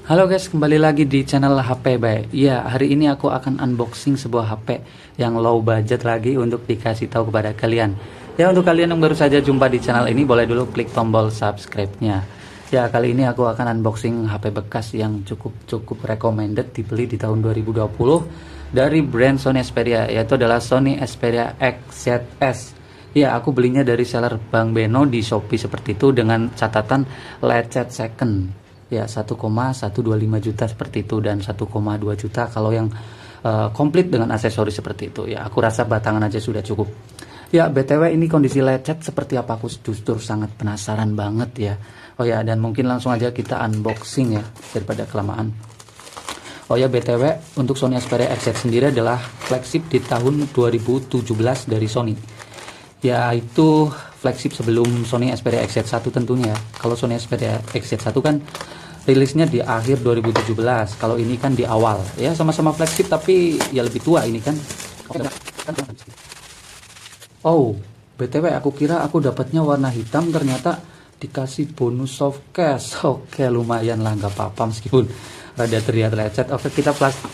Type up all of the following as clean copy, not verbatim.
Halo guys, kembali lagi di channel HP Bay. Iya, hari ini aku akan unboxing sebuah HP yang low budget lagi untuk dikasih tahu kepada kalian. Ya, untuk kalian yang baru saja jumpa di channel ini, boleh dulu klik tombol subscribe-nya. Ya, kali ini aku akan unboxing HP bekas yang cukup recommended dibeli di tahun 2020 dari brand Sony Xperia, yaitu adalah Sony Xperia XZS. Ya, aku belinya dari seller Bang Beno di Shopee seperti itu dengan catatan lecet second. Ya, 1,125 juta seperti itu dan 1,2 juta kalau yang komplit dengan aksesoris seperti itu. Ya, aku rasa batangan aja sudah cukup. Ya, BTW ini kondisi lecet seperti apa, aku justru sangat penasaran banget ya. Oh ya, dan mungkin langsung aja kita unboxing ya daripada kelamaan. Oh ya, BTW untuk Sony Xperia XZ sendiri adalah flagship di tahun 2017 dari Sony. Ya, itu flagship sebelum Sony Xperia XZ1 tentunya. Kalau Sony Xperia XZ1 kan rilisnya di akhir 2017. Kalau ini kan di awal. Ya, sama-sama flagship tapi ya lebih tua ini kan. Oh, BTW aku kira aku dapatnya warna hitam, ternyata dikasih bonus soft case. Oke, lumayan lah, nggak apa-apa meskipun rada terlihat lecet. Oke,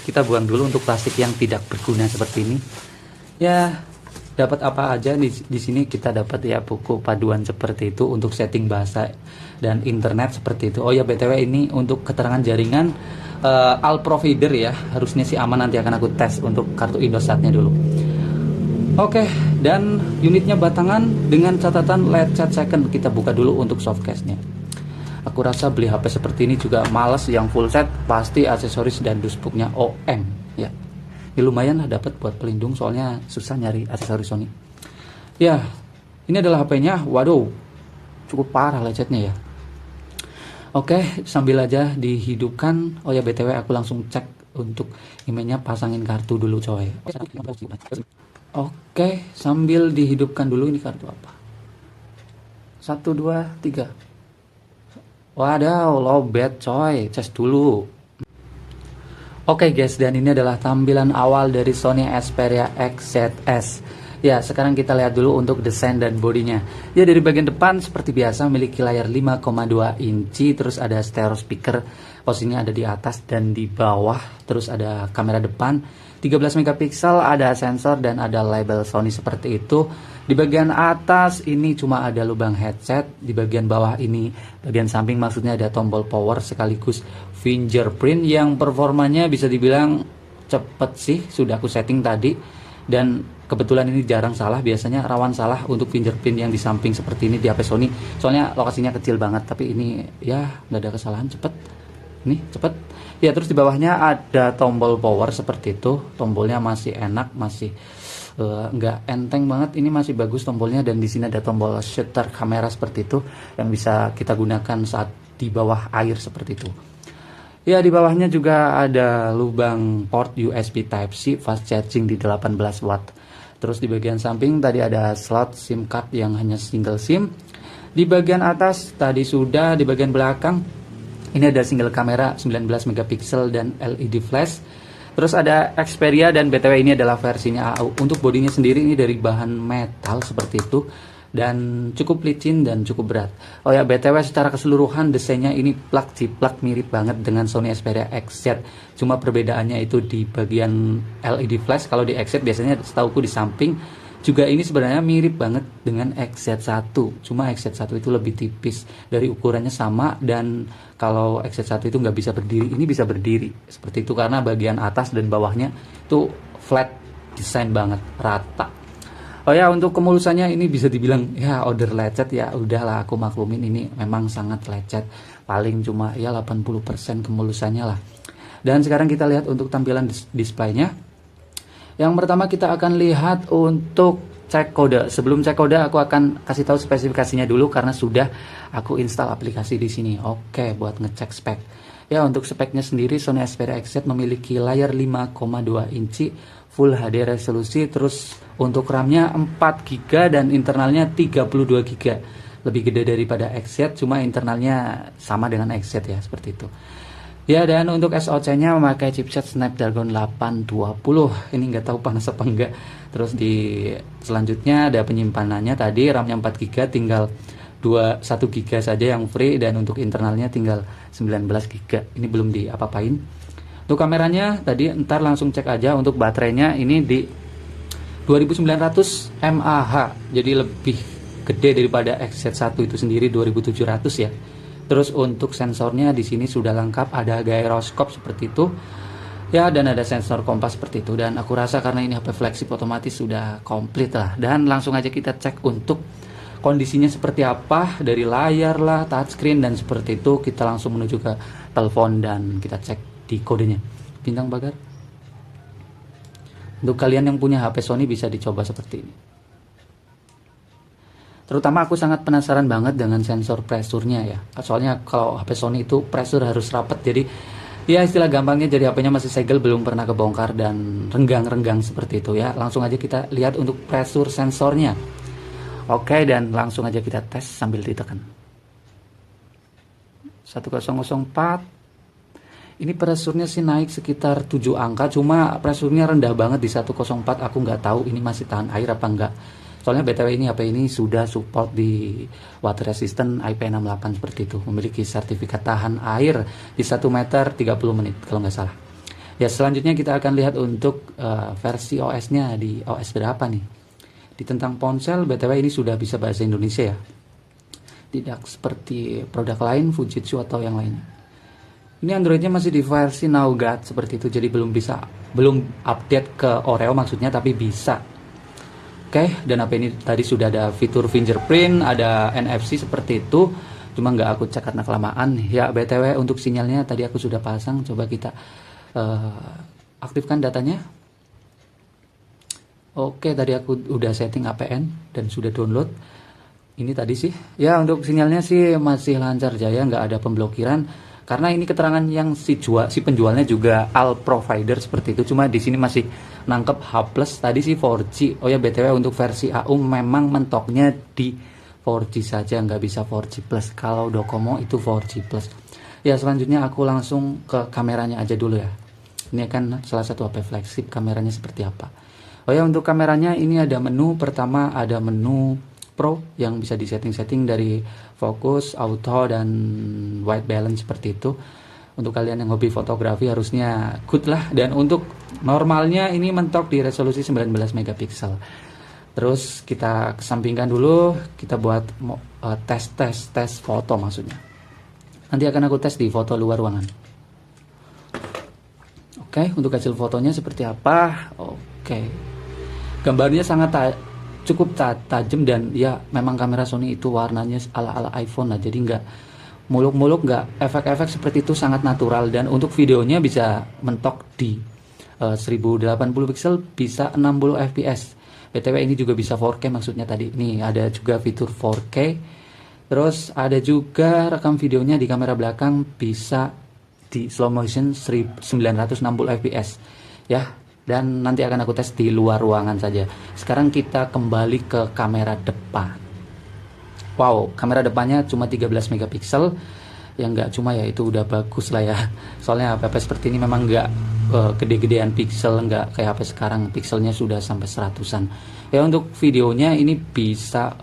kita buang dulu untuk plastik yang tidak berguna seperti ini. Ya, dapat apa aja di sini kita dapat ya buku paduan seperti itu untuk setting bahasa dan internet seperti itu. Oh ya, BTW ini untuk keterangan jaringan all provider ya, harusnya sih aman, nanti akan aku tes untuk kartu Indosatnya dulu. Oke, dan unitnya batangan dengan catatan lecet second. Kita buka dulu untuk soft case-nya. Aku rasa beli HP seperti ini juga males yang full set, pasti aksesoris dan dusbooknya OM ya. Ya lumayan lah dapat buat pelindung, soalnya susah nyari aksesoris Sony. Ya, ini adalah HP-nya. Waduh, cukup parah lecetnya ya. Oke, sambil aja dihidupkan. Oh ya, BTW aku langsung cek untuk emailnya, pasangin kartu dulu coy. Oke, sambil dihidupkan dulu, ini kartu apa? 1, 2, 3. Waduh, lowbat coy, cas dulu. Oke guys, dan ini adalah tampilan awal dari Sony Xperia XZS. Ya, sekarang kita lihat dulu untuk desain dan bodinya. Ya, dari bagian depan seperti biasa memiliki layar 5,2 inci, terus ada stereo speaker, posisinya ada di atas dan di bawah, terus ada kamera depan 13 megapiksel, ada sensor dan ada label Sony seperti itu. Di bagian atas ini cuma ada lubang headset, di bagian bawah ini, bagian samping maksudnya ada tombol power sekaligus fingerprint yang performanya bisa dibilang cepet sih, sudah aku setting tadi. Dan kebetulan ini jarang salah, biasanya rawan salah untuk fingerprint yang di samping seperti ini di HP Sony. Soalnya lokasinya kecil banget, tapi ini ya nggak ada kesalahan, cepet. Nih, cepet. Ya, terus di bawahnya ada tombol power seperti itu. Tombolnya masih enak, masih nggak enteng banget, ini masih bagus tombolnya. Dan di sini ada tombol shutter kamera seperti itu yang bisa kita gunakan saat di bawah air seperti itu. Ya, di bawahnya juga ada lubang port USB Type-C fast charging di 18 watt. Terus di bagian samping tadi ada slot SIM card yang hanya single SIM. Di bagian atas tadi sudah, di bagian belakang ini ada single kamera 19 megapiksel dan LED flash. Terus ada Xperia, dan BTW ini adalah versinya AU. Untuk bodinya sendiri ini dari bahan metal seperti itu dan cukup licin dan cukup berat. Oh ya, BTW secara keseluruhan desainnya ini plak-ciplak mirip banget dengan Sony Xperia XZ. Cuma perbedaannya itu di bagian LED flash. Kalau di XZ biasanya setauku di samping. Juga ini sebenarnya mirip banget dengan XZ1. Cuma XZ1 itu lebih tipis, dari ukurannya sama, dan kalau XZ1 itu nggak bisa berdiri, ini bisa berdiri seperti itu karena bagian atas dan bawahnya itu flat design banget, rata. Oh ya, untuk kemulusannya ini bisa dibilang ya order lecet ya, udahlah aku maklumin ini memang sangat lecet, paling cuma ya 80% kemulusannya lah. Dan sekarang kita lihat untuk tampilan displaynya. Yang pertama kita akan lihat untuk cek kode. Sebelum cek kode aku akan kasih tahu spesifikasinya dulu karena sudah aku install aplikasi di sini. Oke, buat ngecek spek. Ya, untuk speknya sendiri Sony Xperia XZ memiliki layar 5,2 inci Full HD resolusi, terus untuk RAM-nya 4 GB dan internalnya 32 GB. Lebih gede daripada XZ, cuma internalnya sama dengan XZ ya, seperti itu. Ya, dan untuk SoC-nya memakai chipset Snapdragon 820. Ini nggak tahu panas apa enggak. Terus di selanjutnya ada penyimpanannya tadi, RAM-nya 4 GB, tinggal 1 GB saja yang free, dan untuk internalnya tinggal 19 GB. Ini belum diapa-apain. Untuk kameranya tadi ntar langsung cek aja. Untuk baterainya ini di 2900 mAh, jadi lebih gede daripada XZ1 itu sendiri 2700 ya. Terus untuk sensornya di sini sudah lengkap, ada gyroscope seperti itu ya, dan ada sensor kompas seperti itu. Dan aku rasa karena ini HP flagship otomatis sudah komplit lah. Dan langsung aja kita cek untuk kondisinya seperti apa, dari layar lah, touchscreen, dan seperti itu. Kita langsung menuju ke telepon dan kita cek di kodenya. Bintang Pagar. Untuk kalian yang punya HP Sony bisa dicoba seperti ini. Terutama aku sangat penasaran banget dengan sensor pressure-nya ya. Soalnya kalau HP Sony itu pressure harus rapet, jadi ya istilah gampangnya jadi HP-nya masih segel, belum pernah kebongkar dan renggang-renggang seperti itu ya. Langsung aja kita lihat untuk pressure sensornya. Oke, dan langsung aja kita tes sambil ditekan. 1004. Ini pressure-nya sih naik sekitar 7 angka, cuma pressure-nya rendah banget di 104. Aku nggak tahu ini masih tahan air apa enggak. Soalnya BTW ini HP ini sudah support di water resistant IP68 seperti itu. Memiliki sertifikat tahan air di 1 meter 30 menit kalau nggak salah. Ya, selanjutnya kita akan lihat untuk versi OS-nya di OS berapa nih. Di tentang ponsel, BTW ini sudah bisa bahasa Indonesia ya. Tidak seperti produk lain, Fujitsu atau yang lain. Ini Androidnya masih di versi Nougat seperti itu, jadi belum update ke Oreo maksudnya, tapi bisa. Oke, dan HP ini tadi sudah ada fitur fingerprint, ada NFC seperti itu, cuma nggak aku cek karena kelamaan. Ya, BTW untuk sinyalnya tadi aku sudah pasang, coba kita aktifkan datanya. Oke, tadi aku udah setting APN dan sudah download. Ini tadi sih, ya untuk sinyalnya sih masih lancar jaya, nggak ada pemblokiran. Karena ini keterangan yang si penjualnya juga all provider seperti itu. Cuma di sini masih nangkep H+, tadi sih 4G. Oh ya, BTW untuk versi AU memang mentoknya di 4G saja, nggak bisa 4G+. Kalau Docomo itu 4G+. Ya, selanjutnya aku langsung ke kameranya aja dulu ya. Ini kan salah satu HP flagship, kameranya seperti apa. Oh ya, untuk kameranya ini ada menu. Pertama ada menu Pro yang bisa disetting-setting dari fokus, auto, dan white balance seperti itu. Untuk kalian yang hobi fotografi harusnya good lah. Dan untuk normalnya ini mentok di resolusi 19 megapiksel. Terus kita kesampingkan dulu, kita buat tes foto maksudnya. Nanti akan aku tes di foto luar ruangan. Oke, untuk hasil fotonya seperti apa? Oke, gambarnya cukup tajam, dan ya memang kamera Sony itu warnanya ala-ala iPhone lah, jadi nggak muluk-muluk, nggak efek-efek seperti itu, sangat natural. Dan untuk videonya bisa mentok di 1080 pixel, bisa 60 fps. BTW ini juga bisa 4K maksudnya tadi. Nih ada juga fitur 4K. Terus ada juga rekam videonya di kamera belakang bisa di slow motion 960 fps ya. Dan nanti akan aku tes di luar ruangan saja. Sekarang kita kembali ke kamera depan. Wow, kamera depannya cuma 13 megapiksel. Yang nggak cuma ya, itu udah bagus lah ya. Soalnya HP seperti ini memang nggak gede-gedean piksel, nggak kayak HP sekarang pikselnya sudah sampai 100-an. Ya, untuk videonya ini bisa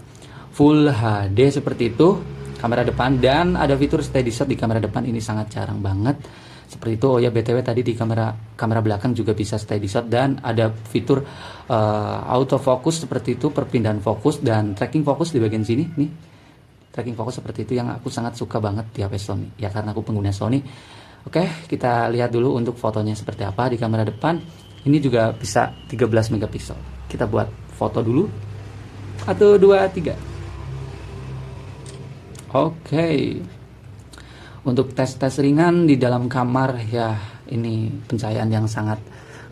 Full HD seperti itu kamera depan, dan ada fitur steady shot di kamera depan, ini sangat jarang banget. Seperti itu. Oh ya, BTW tadi di kamera belakang juga bisa steady shot, dan ada fitur autofocus seperti itu, perpindahan fokus dan tracking fokus di bagian sini nih. Tracking fokus seperti itu yang aku sangat suka banget di HP Sony ya, karena aku pengguna Sony. Oke, kita lihat dulu untuk fotonya seperti apa di kamera depan. Ini juga bisa 13 megapiksel. Kita buat foto dulu. 1 2 3. Oke. Untuk tes-tes ringan di dalam kamar ya, ini pencahayaan yang sangat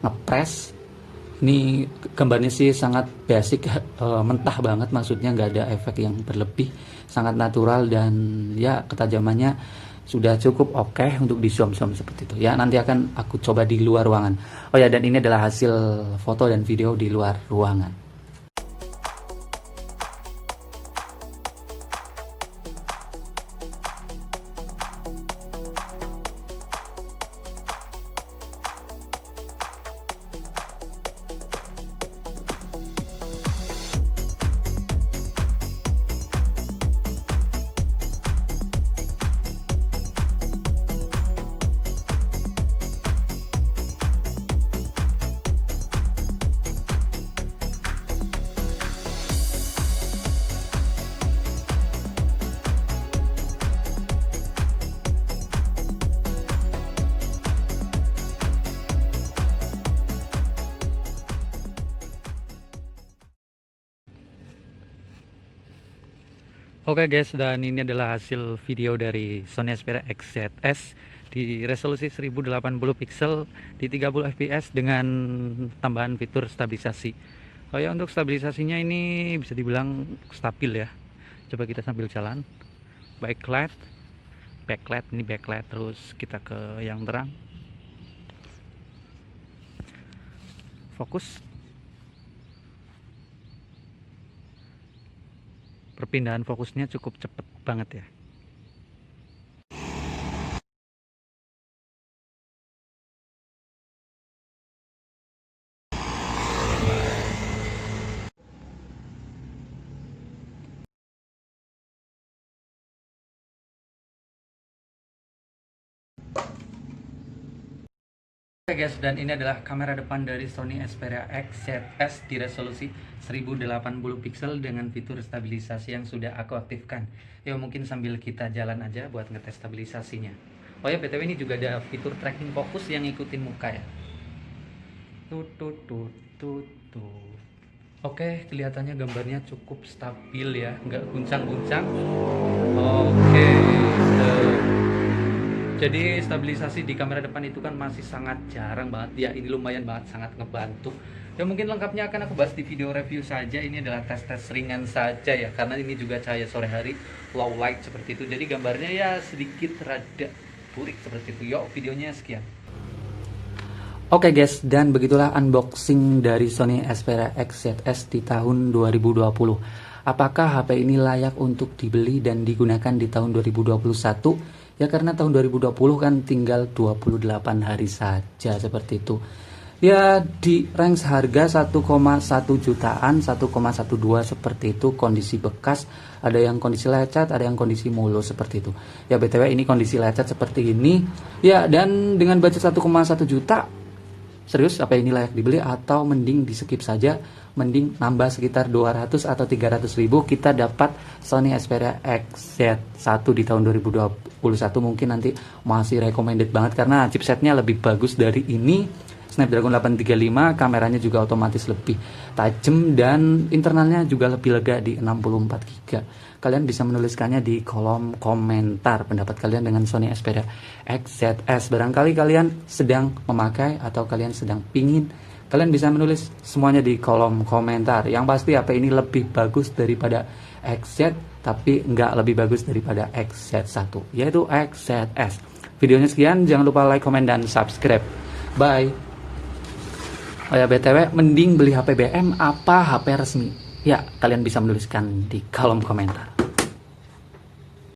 ngepres. Ini gambarnya sih sangat basic, mentah banget, maksudnya nggak ada efek yang berlebih, sangat natural, dan ya ketajamannya sudah cukup oke untuk di zoom seperti itu. Ya, nanti akan aku coba di luar ruangan. Oh ya, dan ini adalah hasil foto dan video di luar ruangan. Oke guys, dan ini adalah hasil video dari Sony Xperia XZS di resolusi 1080 pixel di 30 fps dengan tambahan fitur stabilisasi. Oh ya, untuk stabilisasinya ini bisa dibilang stabil ya. Coba kita sambil jalan. Backlight, ini backlight, terus kita ke yang terang. Fokus. Perpindahan fokusnya cukup cepet banget ya. Oke guys, dan ini adalah kamera depan dari Sony Xperia XZS di resolusi 1080 pixel dengan fitur stabilisasi yang sudah aku aktifkan. Ya mungkin sambil kita jalan aja buat ngetes stabilisasinya. Oh ya, BTW ini juga ada fitur tracking fokus yang ngikutin muka ya. Tut. Oke, kelihatannya gambarnya cukup stabil ya, nggak guncang-guncang. Oke. Jadi stabilisasi di kamera depan itu kan masih sangat jarang banget ya. Ini lumayan banget, sangat ngebantu. Ya mungkin lengkapnya akan aku bahas di video review saja. Ini adalah tes-tes ringan saja ya, karena ini juga cahaya sore hari, low light seperti itu. Jadi gambarnya ya sedikit rada burik seperti itu. Yuk, videonya sekian. Oke guys, dan begitulah unboxing dari Sony Xperia XZS di tahun 2020. Apakah HP ini layak untuk dibeli dan digunakan di tahun 2021? Ya karena tahun 2020 kan tinggal 28 hari saja seperti itu. Ya di range harga 1,1 jutaan, 1,12 seperti itu, kondisi bekas, ada yang kondisi lecet, ada yang kondisi mulus seperti itu. Ya BTW ini kondisi lecet seperti ini. Ya dan dengan budget 1,1 juta, serius apa ini layak dibeli atau mending di skip saja, mending nambah sekitar 200 atau 300 ribu kita dapat Sony Xperia XZ1 di tahun 2021. Mungkin nanti masih recommended banget karena chipsetnya lebih bagus dari ini, Snapdragon 835, kameranya juga otomatis lebih tajam dan internalnya juga lebih lega di 64 GB. Kalian bisa menuliskannya di kolom komentar pendapat kalian dengan Sony Xperia XZS. Barangkali kalian sedang memakai atau kalian sedang pingin, kalian bisa menulis semuanya di kolom komentar. Yang pasti HP ini lebih bagus daripada XZ, tapi nggak lebih bagus daripada XZ1, yaitu XZS. Videonya sekian, jangan lupa like, komen, dan subscribe. Bye. Oh ya BTW, mending beli HP BM apa HP resmi? Ya, kalian bisa menuliskan di kolom komentar.